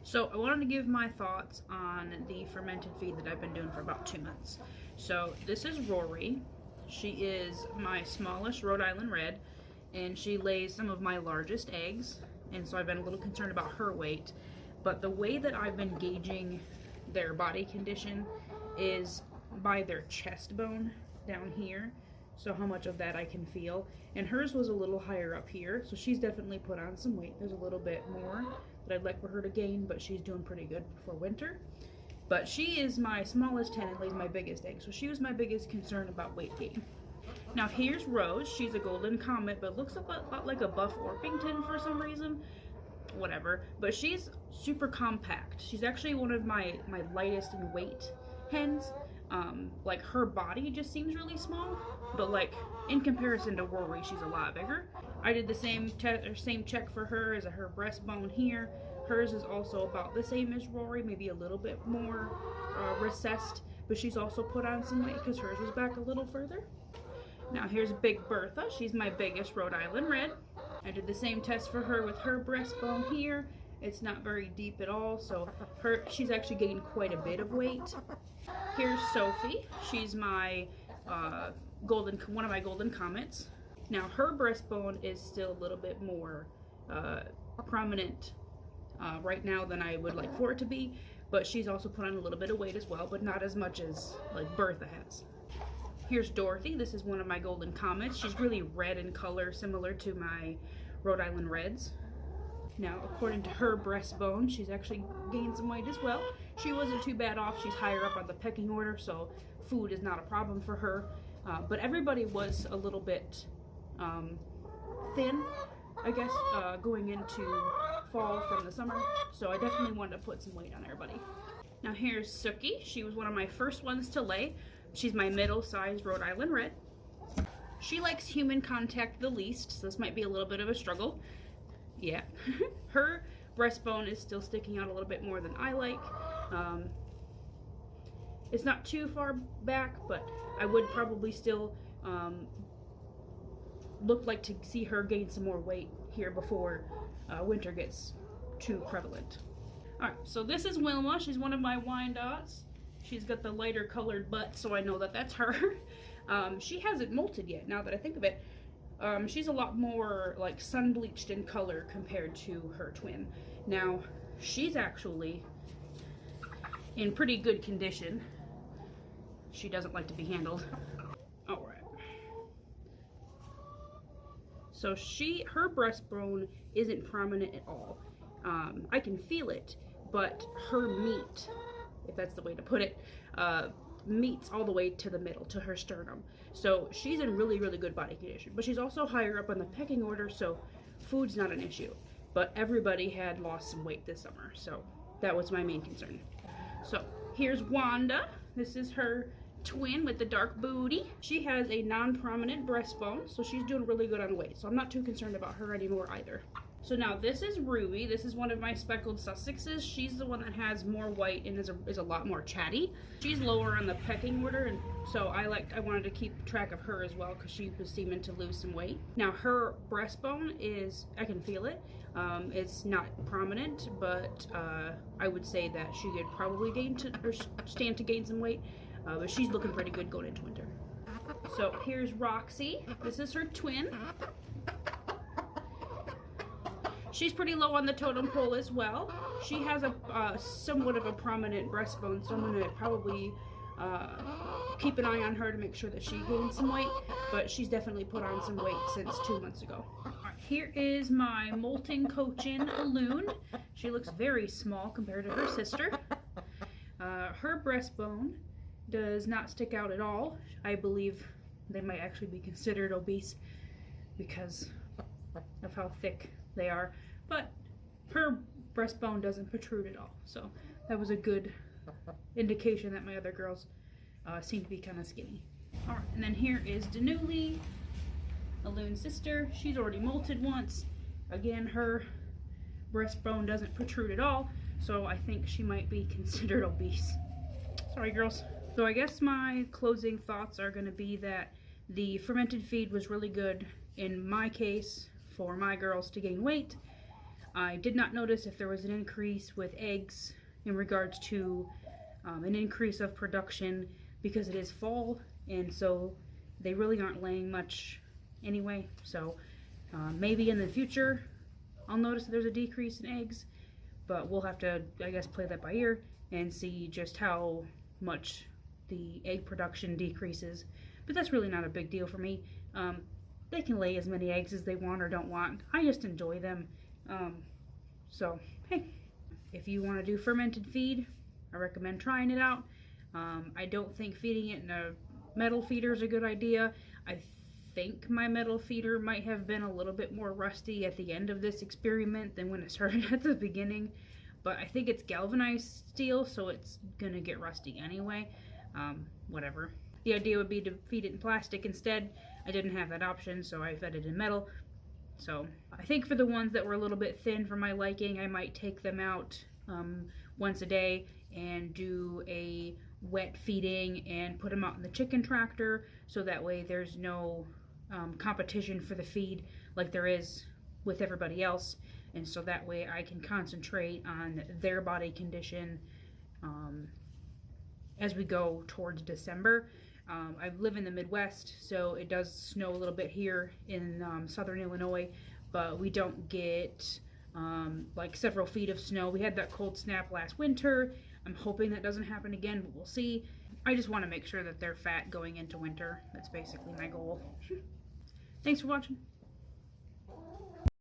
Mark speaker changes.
Speaker 1: So I wanted to give my thoughts on the fermented feed that I've been doing for about 2 months. So this is Rory. She is my smallest Rhode Island Red, and she lays some of my largest eggs, and so I've been a little concerned about her weight. But the way that I've been gauging their body condition is by their chest bone down here, so how much of that I can feel. And hers was a little higher up here, so she's definitely put on some weight. There's a little bit more that I'd like for her to gain, but she's doing pretty good for winter. But she is my smallest hen and lays my biggest egg, so she was my biggest concern about weight gain. Now here's Rose. She's a golden comet, but looks a lot like a buff Orpington for some reason. Whatever. But she's super compact. She's actually one of my lightest in weight hens. Like her body just seems really small, but like in comparison to Rory, she's a lot bigger. I did the same check for her as her breastbone here. Hers is also about the same as Rory, maybe a little bit more recessed, but she's also put on some weight because hers was back a little further. Now here's Big Bertha. She's my biggest Rhode Island Red. I did the same test for her with her breastbone here. It's not very deep at all, so she's actually gained quite a bit of weight. Here's Sophie. She's my one of my golden comets. Now her breastbone is still a little bit more prominent right now than I would like for it to be, but she's also put on a little bit of weight as well, but not as much as like Bertha has. Here's Dorothy. This is one of my golden comets. She's really red in color, similar to my Rhode Island Reds. Now, according to her breastbone, she's actually gained some weight as well. She wasn't too bad off. She's higher up on the pecking order, so food is not a problem for her. But everybody was a little bit thin, I guess, going into fall from the summer. So I definitely wanted to put some weight on everybody. Now here's Sookie. She was one of my first ones to lay. She's my middle-sized Rhode Island Red. She likes human contact the least, so this might be a little bit of a struggle. Yeah. Her breastbone is still sticking out a little bit more than I like. It's not too far back, but I would probably still look like to see her gain some more weight here before winter gets too prevalent. Alright, so this is Wilma. She's one of my Wyandottes. She's got the lighter colored butt, so I know that that's her. She hasn't molted yet, now that I think of it. She's a lot more like sun bleached in color compared to her twin. Now, she's actually in pretty good condition. She doesn't like to be handled. Alright. So her breastbone isn't prominent at all. I can feel it, but her meat, if that's the way to put it, meets all the way to the middle, to her sternum. So she's in really, really good body condition. But she's also higher up on the pecking order, so food's not an issue. But everybody had lost some weight this summer, so that was my main concern. So here's Wanda. This is her twin with the dark booty. She has a non-prominent breastbone, so she's doing really good on weight. So I'm not too concerned about her anymore either. So now this is Ruby. This is one of my speckled Sussexes. She's the one that has more white and is a lot more chatty. She's lower on the pecking order, and so I wanted to keep track of her as well because she was seeming to lose some weight. Now her breastbone is, I can feel it. It's not prominent, but I would say that she could probably stand to gain some weight. But she's looking pretty good going into winter. So here's Roxy. This is her twin. She's pretty low on the totem pole as well. She has a somewhat of a prominent breastbone, so I'm going to probably keep an eye on her to make sure that she gains some weight, but she's definitely put on some weight since 2 months ago. Right, here is my molting Cochin loon. She looks very small compared to her sister. Her breastbone does not stick out at all. I believe they might actually be considered obese because of how thick they are, but her breastbone doesn't protrude at all, so that was a good indication that my other girls seem to be kind of skinny. All right, and then here is Danuli, a loon sister. She's already molted once. Again, her breastbone doesn't protrude at all, so I think she might be considered obese. Sorry, girls. So I guess my closing thoughts are going to be that the fermented feed was really good in my case for my girls to gain weight. I did not notice if there was an increase with eggs in regards to an increase of production because it is fall, and so they really aren't laying much anyway. So maybe in the future I'll notice that there's a decrease in eggs, but we'll have to, I guess, play that by ear and see just how much the egg production decreases. But that's really not a big deal for me. They can lay as many eggs as they want or don't want. I just enjoy them. So, hey, if you want to do fermented feed, I recommend trying it out. I don't think feeding it in a metal feeder is a good idea. I think my metal feeder might have been a little bit more rusty at the end of this experiment than when it started at the beginning. But I think it's galvanized steel, so it's gonna get rusty anyway. Whatever. The idea would be to feed it in plastic instead. I didn't have that option, so I fed it in metal. So I think for the ones that were a little bit thin for my liking, I might take them out once a day and do a wet feeding and put them out in the chicken tractor, so that way there's no competition for the feed like there is with everybody else, and so that way I can concentrate on their body condition as we go towards December. I live in the Midwest, so it does snow a little bit here in southern Illinois, but we don't get like several feet of snow. We had that cold snap last winter. I'm hoping that doesn't happen again, but we'll see. I just want to make sure that they're fat going into winter. That's basically my goal. Thanks for watching.